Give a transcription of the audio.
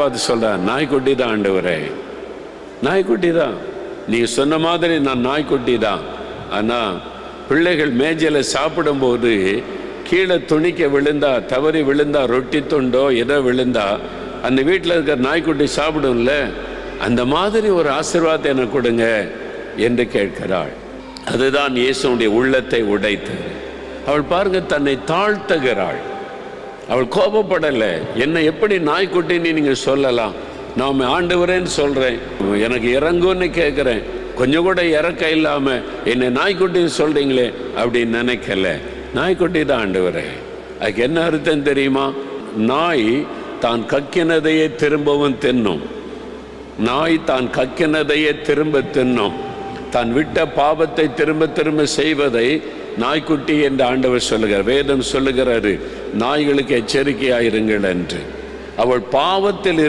பார்த்து சொல்ற, நாய்க்குட்டி தான் ஆண்டவரே, நாய்க்குட்டி தான். நீ சொன்ன மாதிரி நான் நாய்க்குட்டி தான். ஆனால் பிள்ளைகள் மேஜையில் சாப்பிடும்போது கீழே துணிக்க விழுந்தா, தவறி விழுந்தா, ரொட்டி துண்டோ ஏதோ விழுந்தா அந்த வீட்டில் இருக்கிற நாய்க்குட்டி சாப்பிடும்ல, அந்த மாதிரி ஒரு ஆசீர்வாதத்தை எனக்கு கொடுங்க என்று கேட்கிறாள். அதுதான் இயேசுடைய உள்ளத்தை உடைத்தது. அவள் பாருங்க, தன்னை தாழ்த்துகிறாள். அவள் கோபப்படலை. என்னை எப்படி நாய்க்குட்டின்னு நீங்கள் சொல்லலாம்? நான் ஆண்டவரேன்னு சொல்கிறேன், எனக்கு இறங்குன்னு கேட்குறேன், கொஞ்சம் கூட இறக்க இல்லாமல் என்னை நாய்க்குட்டின்னு சொல்கிறீங்களே அப்படின்னு நினைக்கல. நாய்க்குட்டி தான் ஆண்டவரே. அதுக்கு என்ன அர்த்தம் தெரியுமா? நாய் தான் கக்கினதையே திரும்பவும் தின்னும். நாய் தான் கக்கினதையே திரும்ப தின்னும். தான் விட்ட பாவத்தை திரும்ப திரும்ப செய்வதை நாய்க்குட்டி என்று ஆண்டவர் சொல்லுகிறார். வேதம் சொல்லுகிறாரு, நாய்களுக்கு எச்சரிக்கையாயிருங்கள் என்று. அவள் பாவத்தில்